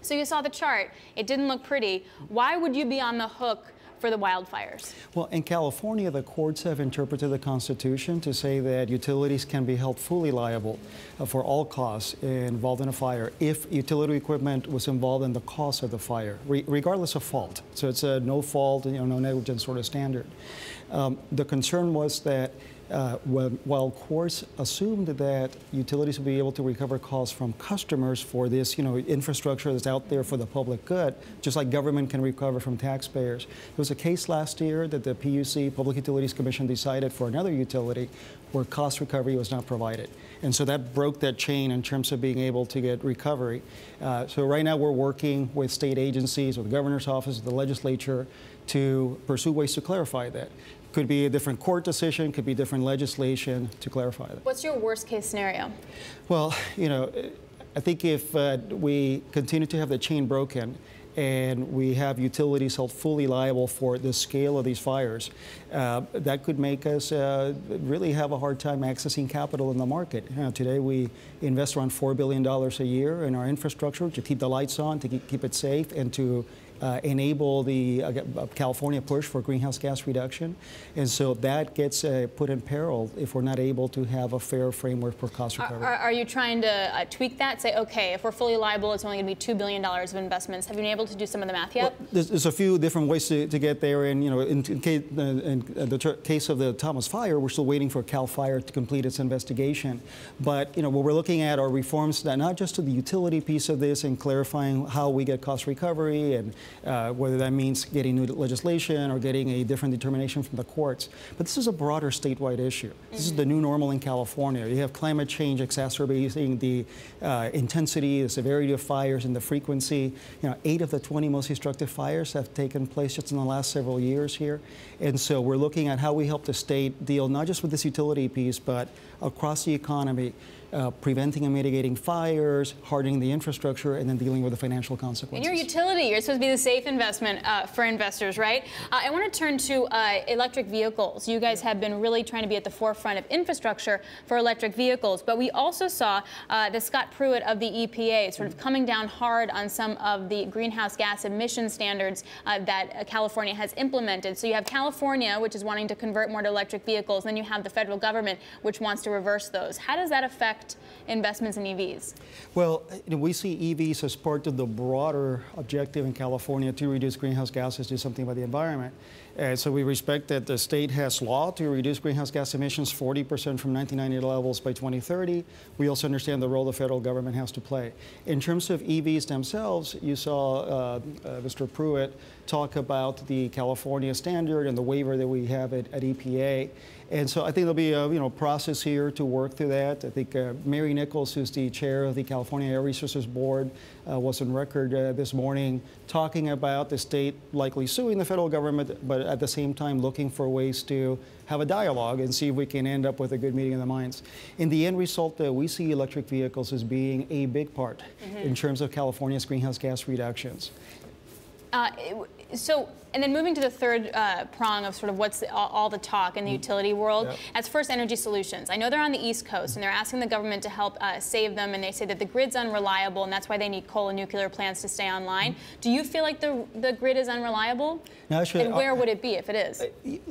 So you saw the chart. It didn't look pretty. Why would you be on the hook for the wildfires? Well, in California, the courts have interpreted the Constitution to say that utilities can be held fully liable for all costs involved in a fire if utility equipment was involved in the cause of the fire, regardless of fault. So it's a no fault, no negligence sort of standard. The concern was that while courts assumed that utilities would be able to recover costs from customers for this, infrastructure that's out there for the public good, just like government can recover from taxpayers. There was a case last year that the PUC, Public Utilities Commission, decided for another utility where cost recovery was not provided. And so that broke that chain in terms of being able to get recovery. So right now we're working with state agencies, with the governor's office, with the legislature, to pursue ways to clarify that. Could be a different court decision, could be different legislation to clarify that. What's your worst case scenario? Well, I think if we continue to have the chain broken and we have utilities held fully liable for the scale of these fires, that could make us really have a hard time accessing capital in the market. Today we invest around $4 billion a year in our infrastructure to keep the lights on, to keep it safe, and to enable the California push for greenhouse gas reduction. And so that gets put in peril if we're not able to have a fair framework for cost recovery. Are you trying to tweak that? Say, okay, if we're fully liable, it's only going to be $2 billion of investments. Have you been able to do some of the math yet? Well, there's a few different ways to get there. And, in the case of the Thomas Fire, we're still waiting for Cal Fire to complete its investigation. But, what we're looking at are reforms that not just to the utility piece of this and clarifying how we get cost recovery, and whether that means getting new legislation or getting a different determination from the courts. But this is a broader statewide issue. This is the new normal in California. You have climate change exacerbating the intensity, the severity of fires, and the frequency. 8 of the 20 most destructive fires have taken place just in the last several years here. And so we're looking at how we help the state deal not just with this utility piece, but across the economy, preventing and mitigating fires, hardening the infrastructure, and then dealing with the financial consequences. And your utility, you're supposed to be the safe investment for investors, right? I want to turn to electric vehicles. You guys have been really trying to be at the forefront of infrastructure for electric vehicles, but we also saw the Scott Pruitt of the EPA sort of coming down hard on some of the greenhouse gas emission standards that California has implemented. So you have California, which is wanting to convert more to electric vehicles, and then you have the federal government, which wants to reverse those. How does that affect investments in EVs? Well, we see EVs as part of the broader objective in California to reduce greenhouse gases, do something about the environment. So we respect that the state has law to reduce greenhouse gas emissions 40% from 1990 levels by 2030. We also understand the role the federal government has to play. In terms of EVs themselves, you saw Mr. Pruitt talk about the California standard and the waiver that we have at EPA. And so I think there'll be a process here to work through that. I think Mary Nichols, who's the chair of the California Air Resources Board, was on record this morning talking about the state likely suing the federal government, but at the same time looking for ways to have a dialogue and see if we can end up with a good meeting of the minds. In the end result, we see electric vehicles as being a big part in terms of California's greenhouse gas reductions. And then moving to the third prong of sort of what's all the talk in the utility world, that's First Energy Solutions. I know they're on the East Coast, and they're asking the government to help save them, and they say that the grid's unreliable, and that's why they need coal and nuclear plants to stay online. Do you feel like the grid is unreliable? No, actually, and where would it be if it is?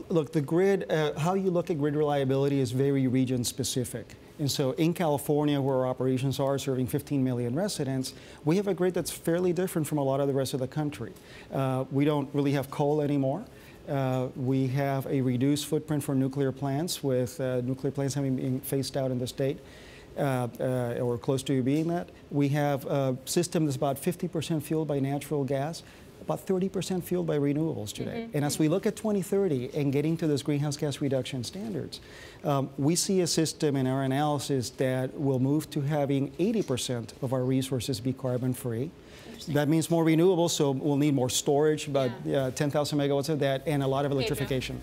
Look, the grid, how you look at grid reliability is very region-specific. And so in California, where our operations are serving 15 million residents, we have a grid that's fairly different from a lot of the rest of the country. We don't really have coal anymore. We have a reduced footprint for nuclear plants, with nuclear plants having been phased out in the state, or close to being that. We have a system that's about 50% fueled by natural gas, about 30% fueled by renewables today. And as we look at 2030 and getting to those greenhouse gas reduction standards, we see a system in our analysis that will move to having 80% of our resources be carbon-free. That means more renewables, so we'll need more storage, about 10,000 megawatts of that, and a lot of electrification.